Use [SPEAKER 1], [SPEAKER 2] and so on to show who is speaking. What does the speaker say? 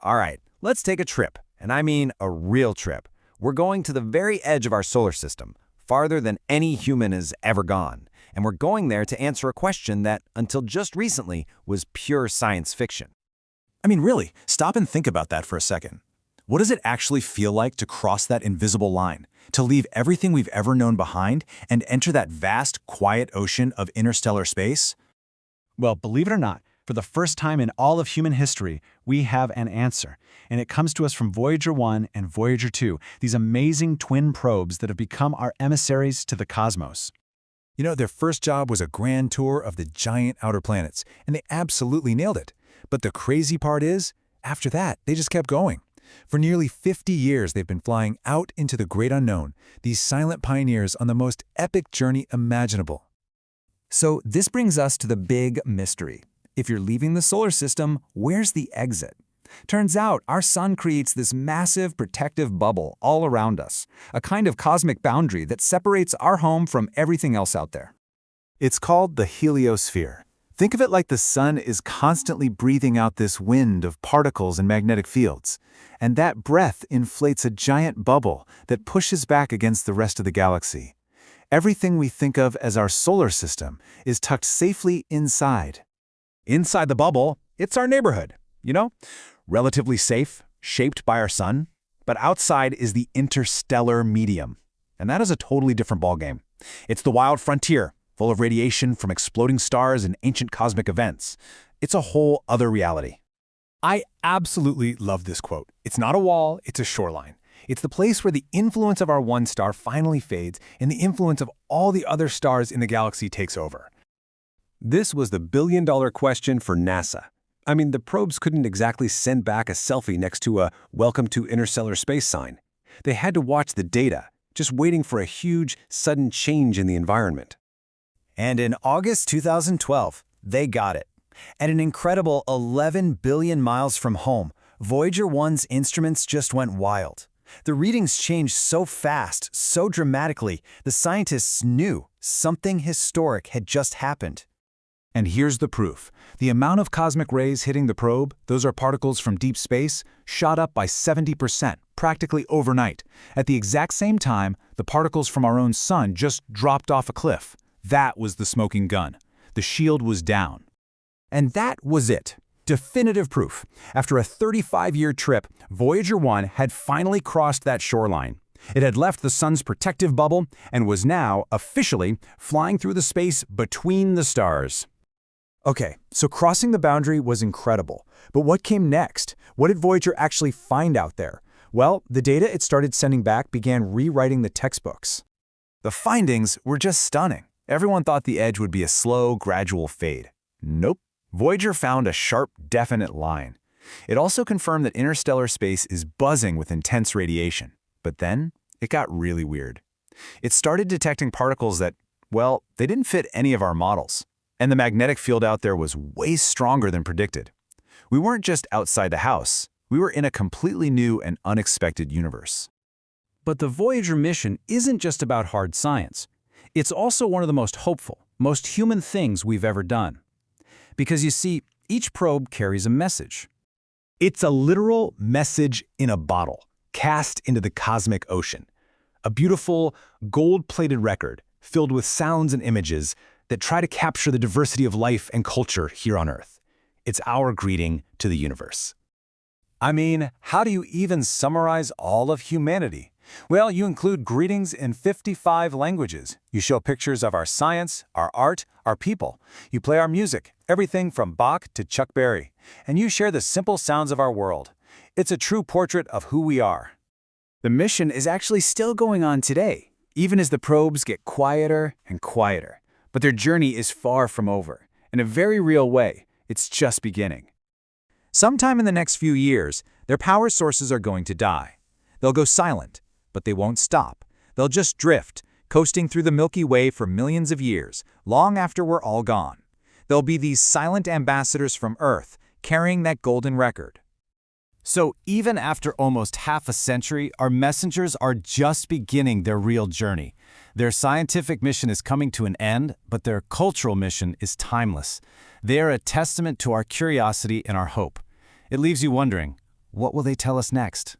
[SPEAKER 1] All right, let's take a trip, and I mean a real trip. We're going to the very edge of our solar system, farther than any human has ever gone. And we're going there to answer a question that, until just recently, was pure science fiction.
[SPEAKER 2] I mean, really, stop and think about that for a second. What does it actually feel like to cross that invisible line, to leave everything we've ever known behind and enter that vast, quiet ocean of interstellar space?
[SPEAKER 3] Well, believe it or not, for the first time in all of human history, we have an answer. And it comes to us from Voyager 1 and Voyager 2, these amazing twin probes that have become our emissaries to the cosmos.
[SPEAKER 4] You know, their first job was a grand tour of the giant outer planets, and they absolutely nailed it. But the crazy part is, after that, they just kept going. For nearly 50 years, they've been flying out into the great unknown, these silent pioneers on the most epic journey imaginable.
[SPEAKER 5] So this brings us to the big mystery. If you're leaving the solar system, where's the exit? Turns out our sun creates this massive protective bubble all around us, a kind of cosmic boundary that separates our home from everything else out there.
[SPEAKER 4] It's called the heliosphere. Think of it like the sun is constantly breathing out this wind of particles and magnetic fields, and that breath inflates a giant bubble that pushes back against the rest of the galaxy. Everything we think of as our solar system is tucked safely inside.
[SPEAKER 1] Inside the bubble, it's our neighborhood, relatively safe, shaped by our sun. But outside is the interstellar medium, and that is a totally different ballgame. It's the wild frontier, full of radiation from exploding stars and ancient cosmic events. It's a whole other reality.
[SPEAKER 6] I absolutely love this quote. It's not a wall, it's a shoreline. It's the place where the influence of our one star finally fades and the influence of all the other stars in the galaxy takes over.
[SPEAKER 7] This was the billion-dollar question for NASA. I mean, the probes couldn't exactly send back a selfie next to a "Welcome to Interstellar Space" sign. They had to watch the data, just waiting for a huge, sudden change in the environment.
[SPEAKER 1] And in August 2012, they got it. At an incredible 11 billion miles from home, Voyager 1's instruments just went wild. The readings changed so fast, so dramatically, the scientists knew something historic had just happened.
[SPEAKER 4] And here's the proof. The amount of cosmic rays hitting the probe, those are particles from deep space, shot up by 70%, practically overnight. At the exact same time, the particles from our own sun just dropped off a cliff. That was the smoking gun. The shield was down.
[SPEAKER 5] And that was it. Definitive proof. After a 35-year trip, Voyager 1 had finally crossed that shoreline. It had left the sun's protective bubble and was now, officially, flying through the space between the stars. Okay, so crossing the boundary was incredible. But what came next? What did Voyager actually find out there? Well, the data it started sending back began rewriting the textbooks.
[SPEAKER 4] The findings were just stunning. Everyone thought the edge would be a slow, gradual fade. Nope. Voyager found a sharp, definite line. It also confirmed that interstellar space is buzzing with intense radiation. But then, it got really weird. It started detecting particles that, well, they didn't fit any of our models. And the magnetic field out there was way stronger than predicted. We weren't just outside the house. We were in a completely new and unexpected universe.
[SPEAKER 3] But the Voyager mission isn't just about hard science. It's also one of the most hopeful, most human things we've ever done. Because you see, each probe carries a message.
[SPEAKER 6] It's a literal message in a bottle, cast into the cosmic ocean. A beautiful, gold-plated record filled with sounds and images that try to capture the diversity of life and culture here on Earth. It's our greeting to the universe.
[SPEAKER 1] I mean, how do you even summarize all of humanity? Well, you include greetings in 55 languages. You show pictures of our science, our art, our people. You play our music, everything from Bach to Chuck Berry. And you share the simple sounds of our world. It's a true portrait of who we are.
[SPEAKER 5] The mission is actually still going on today, even as the probes get quieter and quieter. But their journey is far from over. In a very real way, it's just beginning. Sometime in the next few years, their power sources are going to die. They'll go silent, but they won't stop. They'll just drift, coasting through the Milky Way for millions of years, long after we're all gone. They'll be these silent ambassadors from Earth, carrying that golden record.
[SPEAKER 1] So even after almost half a century, our messengers are just beginning their real journey. Their scientific mission is coming to an end, but their cultural mission is timeless. They are a testament to our curiosity and our hope. It leaves you wondering,
[SPEAKER 5] What will they tell us next?